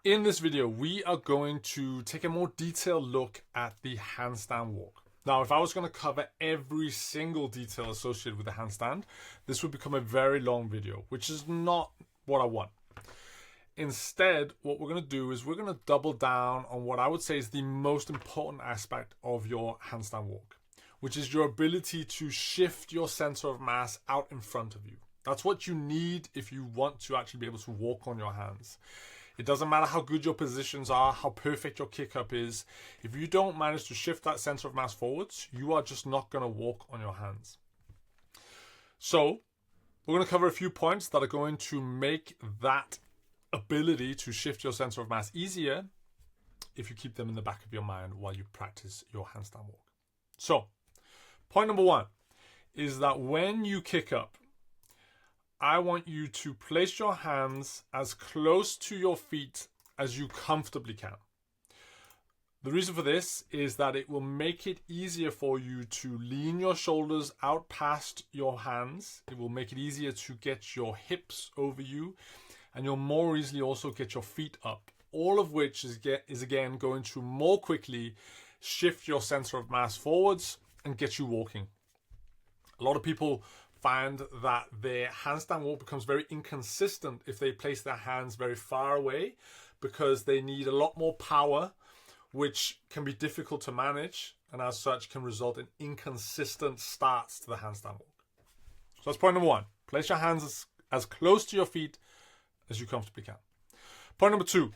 In this video, we are going to take a more detailed look at the handstand walk. Now, if I was going to cover every single detail associated with the handstand, this would become a very long video, which is not what I want. Instead, what we're going to do is we're going to double down on what I would say is the most important aspect of your handstand walk, which is your ability to shift your center of mass out in front of you. That's what you need if you want to actually be able to walk on your hands. It doesn't matter how good your positions are, how perfect your kick up is. If you don't manage to shift that center of mass forwards, you are just not going to walk on your hands. So we're going to cover a few points that are going to make that ability to shift your center of mass easier if you keep them in the back of your mind while you practice your handstand walk. So point number one is that when you kick up, I want you to place your hands as close to your feet as you comfortably can. The reason for this is that it will make it easier for you to lean your shoulders out past your hands. It will make it easier to get your hips over you, and you'll more easily also get your feet up. All of which is again going to more quickly shift your center of mass forwards and get you walking. A lot of people find that their handstand walk becomes very inconsistent if they place their hands very far away, because they need a lot more power, which can be difficult to manage, and as such can result in inconsistent starts to the handstand walk. So that's point number one. Place your hands as close to your feet as you comfortably can. Point number two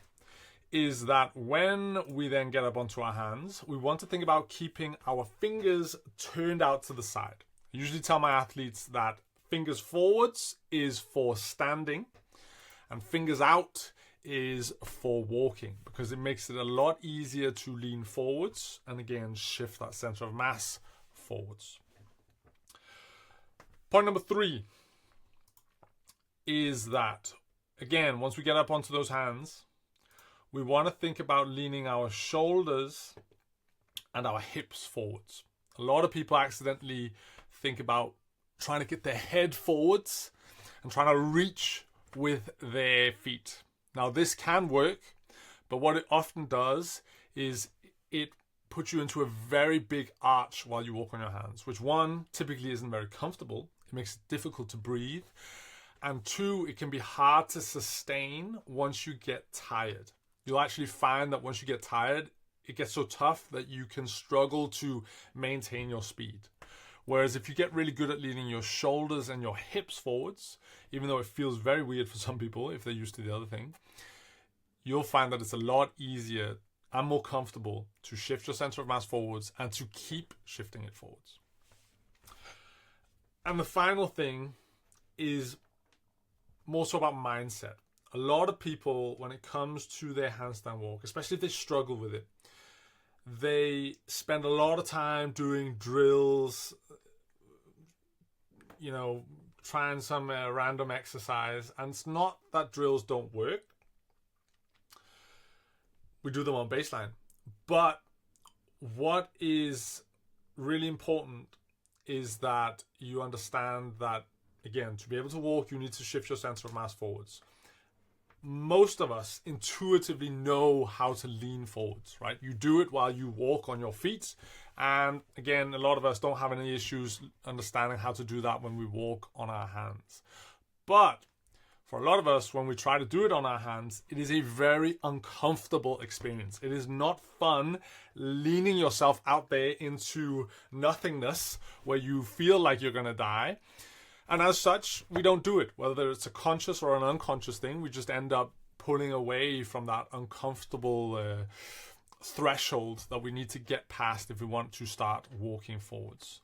is that when we then get up onto our hands, we want to think about keeping our fingers turned out to the side. I usually tell my athletes that fingers forwards is for standing and fingers out is for walking, because it makes it a lot easier to lean forwards and again shift that center of mass forwards. Point number three is that, again, once we get up onto those hands, we want to think about leaning our shoulders and our hips forwards. A lot of people accidentally think about trying to get their head forwards and trying to reach with their feet. Now, this can work, but what it often does is it puts you into a very big arch while you walk on your hands, which one, typically isn't very comfortable. It makes it difficult to breathe. And two, it can be hard to sustain once you get tired. You'll actually find that once you get tired, it gets so tough that you can struggle to maintain your speed. Whereas if you get really good at leaning your shoulders and your hips forwards, even though it feels very weird for some people if they're used to the other thing, you'll find that it's a lot easier and more comfortable to shift your center of mass forwards and to keep shifting it forwards. And the final thing is more so about mindset. A lot of people, when it comes to their handstand walk, especially if they struggle with it, they spend a lot of time doing drills, trying some random exercise. And it's not that drills don't work. We do them on baseline. But what is really important is that you understand that, again, to be able to walk, you need to shift your center of mass forwards. Most of us intuitively know how to lean forwards, right? You do it while you walk on your feet. And again, a lot of us don't have any issues understanding how to do that when we walk on our hands. But for a lot of us, when we try to do it on our hands, it is a very uncomfortable experience. It is not fun leaning yourself out there into nothingness where you feel like you're going to die. And as such, we don't do it. Whether it's a conscious or an unconscious thing, we just end up pulling away from that uncomfortable threshold that we need to get past if we want to start walking forwards.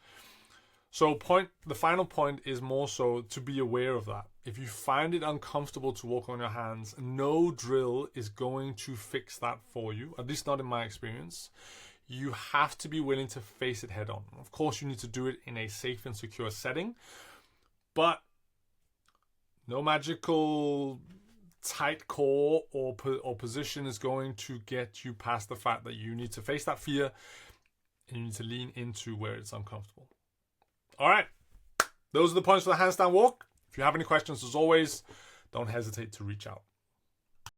So the final point is more so to be aware of that. If you find it uncomfortable to walk on your hands, no drill is going to fix that for you, at least not in my experience. You have to be willing to face it head on. Of course, you need to do it in a safe and secure setting. But no magical tight core or position is going to get you past the fact that you need to face that fear and you need to lean into where it's uncomfortable. All right. Those are the points for the handstand walk. If you have any questions, as always, don't hesitate to reach out.